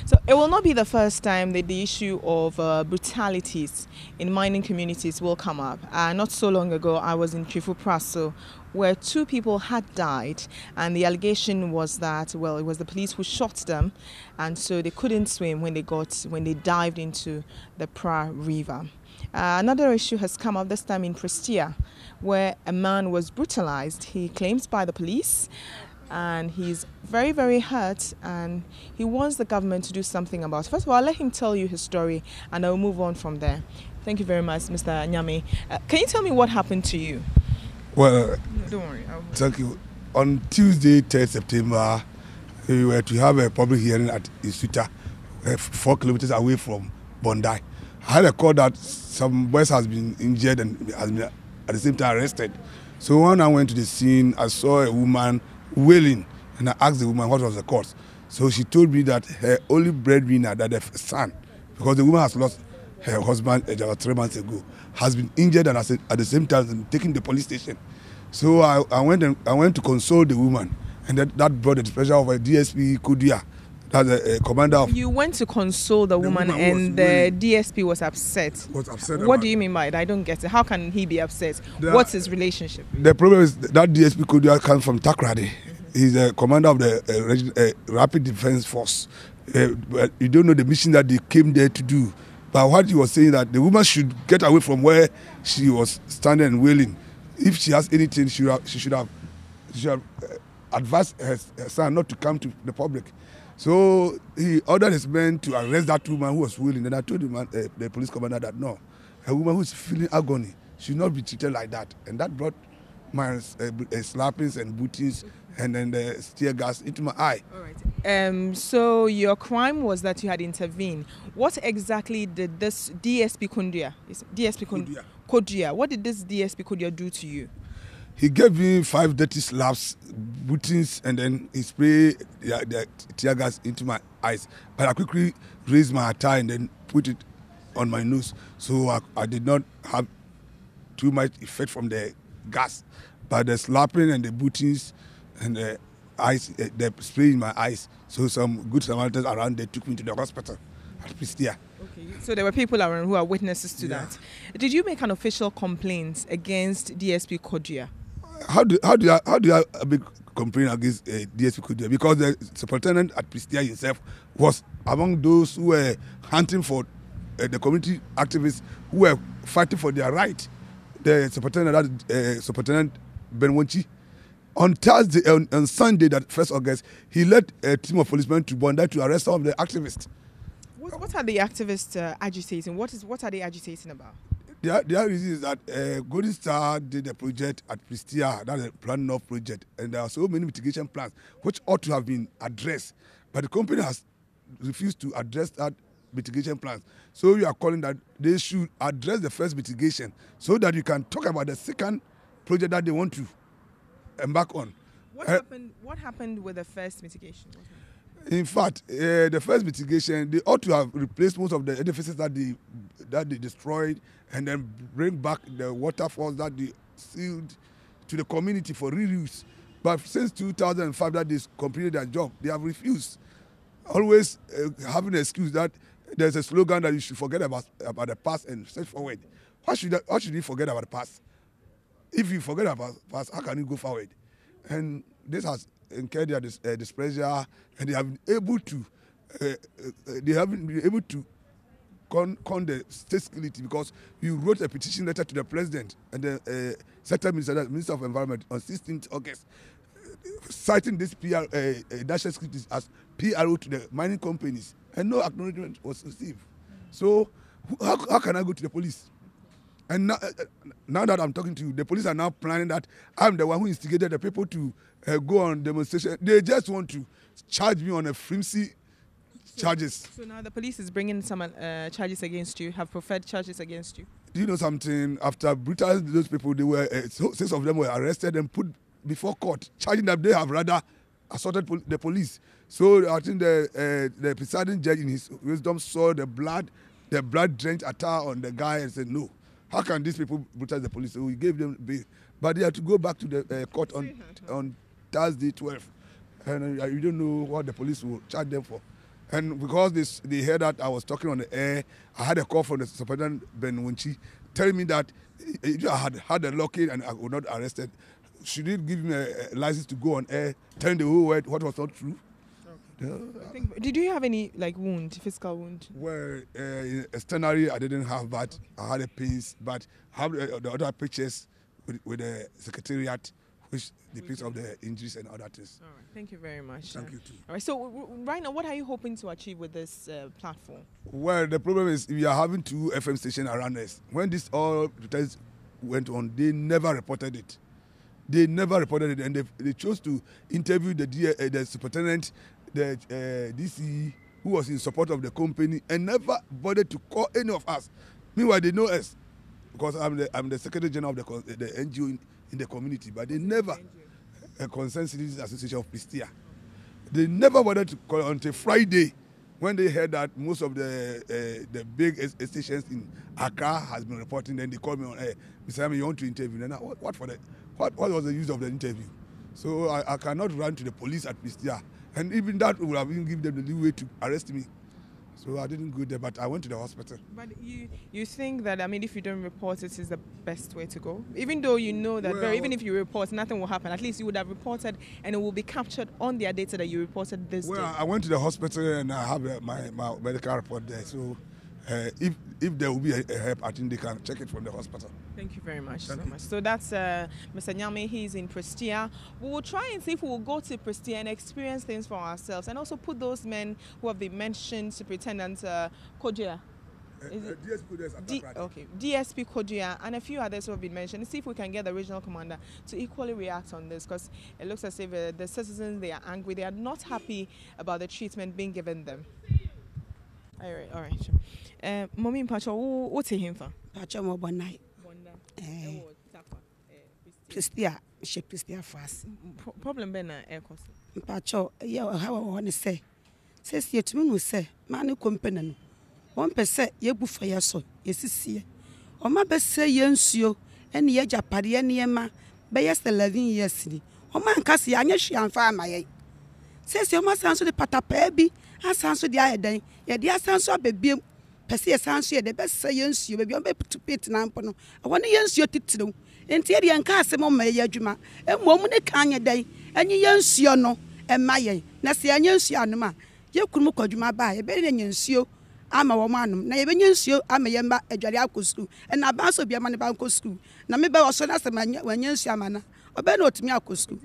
So it will not be the first time that the issue of brutalities in mining communities will come up. Not so long ago, I was in Prisa, where 2 people had died, and the allegation was that, well, it was the police who shot them, and so they couldn't swim when they dived into the Pra River. Another issue has come up this time in Prestea, where a man was brutalized, he claims, by the police. And he's very, very hurt, and he wants the government to do something about it. First of all, I'll let him tell you his story, and I'll move on from there. Thank you very much, Mr. Nyame. Can you tell me what happened to you? Well, no, don't worry. Thank you. On Tuesday, 3rd September, we were to have a public hearing at Isuta, 4 kilometers away from Bondi. I had a call that some boys has been injured and has been at the same time arrested. So when I went to the scene, I saw a woman wailing, and I asked the woman what was the cause. So she told me that her only breadwinner, that her son, because the woman has lost her husband about 3 months ago, has been injured and at the same time taken to the police station. So I went to console the woman, and that brought the displeasure of a DSP Kodia, that's a commander of. You went to console the woman and the DSP was upset. What do you mean by it? I don't get it. How can he be upset? What's his relationship? The problem is that DSP Kodia comes from Takrady. He's a commander of the Rapid Defense Force. But you don't know the mission that they came there to do. But what he was saying, that the woman should get away from where she was standing and wailing. If she has anything, she should have advised her son not to come to the public. So he ordered his men to arrest that woman who was wailing. Then I told the police commander that no, a woman who is feeling agony should not be treated like that. And that brought my slappings and bootings and then the tear gas into my eye. All right. So your crime was that you had intervened. What exactly did this DSP Kodia, what did this DSP Kodia do to you? He gave me 5 dirty slaps, bootings, and then he sprayed the tear gas into my eyes. But I quickly raised my tie and then put it on my nose. So I did not have too much effect from the gas. But the slapping and the bootings and the eyes, the spray in my eyes. So some good Samaritans around there took me to the hospital at Prestea. Okay. So there were people around who are witnesses to that. Did you make an official complaint against DSP Kodia? How do I make complaint against DSP Kodia? Because the superintendent at Prestea himself was among those who were hunting for the community activists who were fighting for their right. The superintendent Benwonchi. On Thursday, on Sunday, that 1st August, he led a team of policemen to Bondi to arrest some of the activists. What are the activists agitating? What are they agitating about? The reason is that Golden Star did a project at Prestea, that's a Plan North project, and there are so many mitigation plans which ought to have been addressed, but the company has refused to address that mitigation plans. So we are calling that they should address the first mitigation so that you can talk about the second project that they want to embark on. What happened with the first mitigation? In fact, the first mitigation, they ought to have replaced most of the edifices that they destroyed and then bring back the waterfalls that they sealed to the community for reuse. But since 2005 that they completed their job, they have refused. Always having an excuse that there's a slogan that you should forget about the past and step forward. Why should you forget about the past? If you forget about the past, how can you go forward? And this has incurred their displeasure, and they have been able to con the state security, because we wrote a petition letter to the president and the sector minister of environment on 16th August, citing this national security as PRO to the mining companies, and no acknowledgement was received. So how can I go to the police? And now that I'm talking to you, the police are now planning that I'm the one who instigated the people to go on demonstration. They just want to charge me on a flimsy charges. So now the police is bringing some charges against you, have preferred charges against you. Do you know something? After brutalizing those people, they were 6 of them were arrested and put before court, charging that they have rather assaulted the police. So I think the presiding judge in his wisdom saw the blood-drenched attire on the guy and said, no. How can these people brutalize the police? So we gave them bail. But they have to go back to the court on Thursday 12th. And you don't know what the police will charge them for. And because they heard that I was talking on the air, I had a call from the Superintendent Ben Winchi telling me that I had had a lock-in and I was not arrested. Should he give me a license to go on air, telling the whole world what was not true? Okay. Did you have any wound, physical wound? Well, externally I didn't have, but I had a piece. But I have the other pictures with the secretariat, which depicts of the injuries and other things. All right. Thank you very much. Thank you too. All right. So right now, what are you hoping to achieve with this platform? Well, the problem is we are having 2 FM stations around us. When this all protests went on, they never reported it. They never reported it, and they chose to interview the superintendent, the DC, who was in support of the company, and never bothered to call any of us. Meanwhile, they know us because I'm the Secretary General of the NGO in the community, but they never, Concerned Citizens Association of Prestea, they never bothered to call until Friday, when they heard that most of the big stations in Accra has been reporting. Then they called me on air. Mr. Nyame, you want to interview? And what was the use of the interview? So I cannot run to the police at Prestea, and even that would have even given them the leeway to arrest me. So I didn't go there, but I went to the hospital. But you think that, I mean, if you don't report it is the best way to go? Even though you know that even if you report, nothing will happen. At least you would have reported and it will be captured on their data that you reported this day. Well, I went to the hospital and I have my medical report there. So if there will be a help, I think they can check it from the hospital. Thank you very much so much. So that's Mr. Nyame. He's in Prestea. We will try and see if we will go to Prestea and experience things for ourselves, and also put those men who have been mentioned, Superintendent Kodia. DSP Kodia. Okay, DSP Kodia and a few others who have been mentioned. And see if we can get the regional commander to equally react on this, because it looks as if the citizens, they are angry. They are not happy about the treatment being given them. All right. Mommy Pacho, what's him for? Pacho mo bonai. Prestea, she Prestea fast. Problem be na air cost. Pacho, how I want to say. Says ye to me no say, man company no. 1% ye bu for your so, yes see. O ma be say yensuo, and ye japade ne ma, be yes 11 years ni. O man kase anya hwe amfa amaye. Says you must answer the patapa bi, asanso de ayedan, ye de asanso abebiem. Pese asanso ye de be say yensuo, be be to pit na mpo no. I want yensuo titiro. Enti ye de anka asem ma ye adwuma. Emom ne kan ye dan, anyi yensuo no, ema ye. Na se anya yensuo anoma, ye kunu kwadwuma ba, ye be ne yensuo ama wo manum. Na ye be yensuo ama ye mba adware akosu. E na ba so bia ma ne ba akosu. Na me be wo so na se ma yensuo amana. Obe na otumi akosu.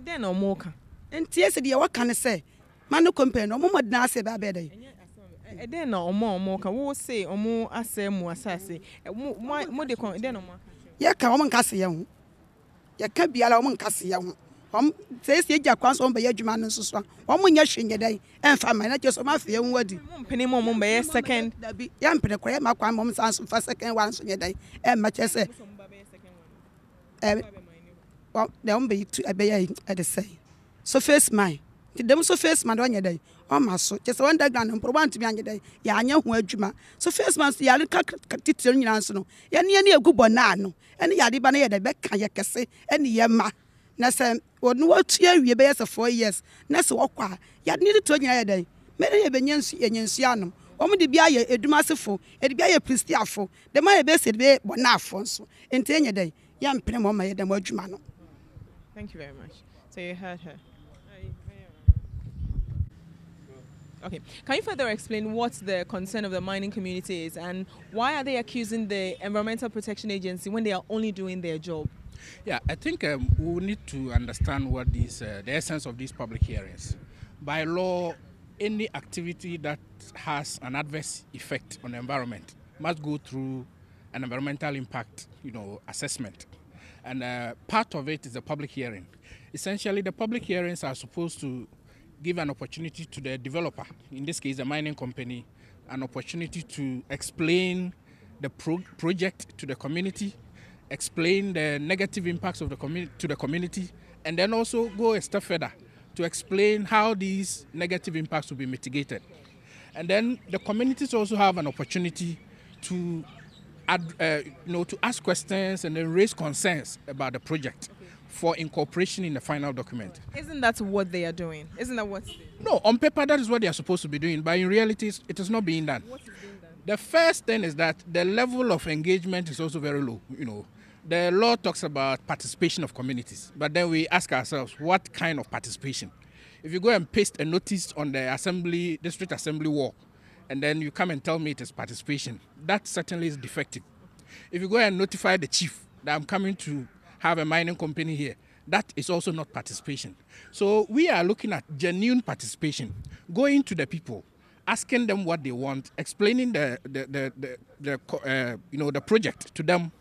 Den no mo ka. Enti ese de waka ne se manu company no mo modna ase ba be dey. Den no omo ka wo say omo ase mu asase. Mo de kon den no mo. Ye ka omo nkase ye ho. Ye ka biala omo nkase ye ho. Say eja kwan so be adwuma no so omo nya hwenye dey emfa ma na je so ma fe hu wadi. Mo mpene mo be second. Ya mpene kwa ye makwa mo sanso fa second one so nye dey e ma che se. Well, they won't be to at the same. So first mine. The them so first man on your day. Oh my so just one diagram and want to be on your day. Yanya who juma. So first man see teacher in answer no. Any a good banano. Any yadibana the back can yakase any yama. Nasa or no what year we bears 4 years. Nasa walk. Yad needed 20 a day. Many a benyans and yansianum. Omo de bia ye edumasefo. E de bia ye Presteafo. The man be said be bonafo so. Entenya day. Yam pene mo ma ye dem adwuma no. Thank you very much. So you heard her. Okay. Can you further explain what the concern of the mining community is, and why are they accusing the Environmental Protection Agency when they are only doing their job? Yeah, I think we need to understand what the essence of these public hearings. By law, any activity that has an adverse effect on the environment must go through an environmental impact, assessment. And part of it is a public hearing. Essentially, the public hearings are supposed to give an opportunity to the developer, in this case, a mining company, an opportunity to explain the project to the community, explain the negative impacts of the to the community, and then also go a step further to explain how these negative impacts will be mitigated. And then the communities also have an opportunity to to ask questions and then raise concerns about the project. for incorporation in the final document. Isn't that what they are doing? Isn't that what? No, on paper that is what they are supposed to be doing, but in reality it is not being done. What is being done? The first thing is that the level of engagement is also very low. The law talks about participation of communities, but then we ask ourselves, what kind of participation? If you go and paste a notice on the district assembly wall, and then you come and tell me it is participation, that certainly is defective. If you go and notify the chief that I'm coming to have a mining company here, that is also not participation. So we are looking at genuine participation, going to the people, asking them what they want, explaining the project to them,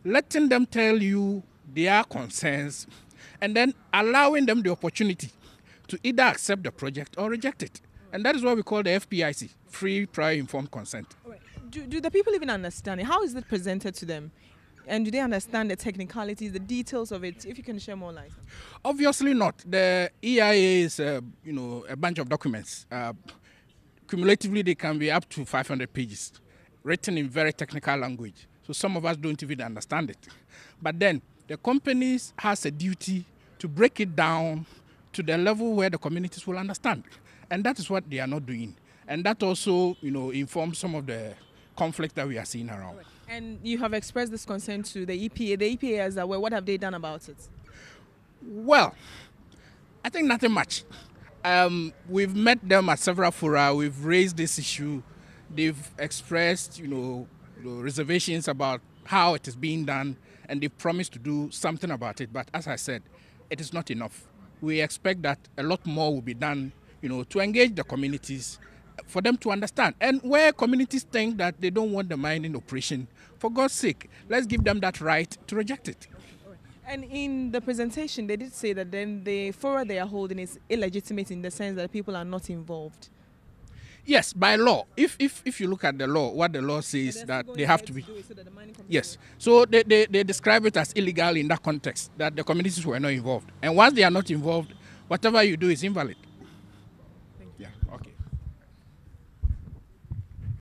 letting them tell you their concerns, and then allowing them the opportunity to either accept the project or reject it. And that is what we call the FPIC, free prior informed consent. Do the people even understand it? How is it presented to them? And do they understand the technicalities, the details of it? If you can share more light. Obviously not. The EIA is a bunch of documents. Cumulatively, they can be up to 500 pages, written in very technical language. So some of us don't even understand it. But then the companies has a duty to break it down to the level where the communities will understand. And that is what they are not doing. And that also, informs some of the conflict that we are seeing around. And you have expressed this concern to the EPA. The EPA is aware. What have they done about it? Well, I think nothing much. We've met them at several fora. We've raised this issue. They've expressed, reservations about how it is being done, and they've promised to do something about it. But as I said, it is not enough. We expect that a lot more will be done, to engage the communities, for them to understand. And where communities think that they don't want the mining operation, for God's sake, let's give them that right to reject it. And in the presentation, they did say that then the fora they are holding is illegitimate in the sense that people are not involved. Yes, by law. If you look at the law, what the law says that they have to be. Yes. So they describe it as illegal in that context, that the communities were not involved. And once they are not involved, whatever you do is invalid.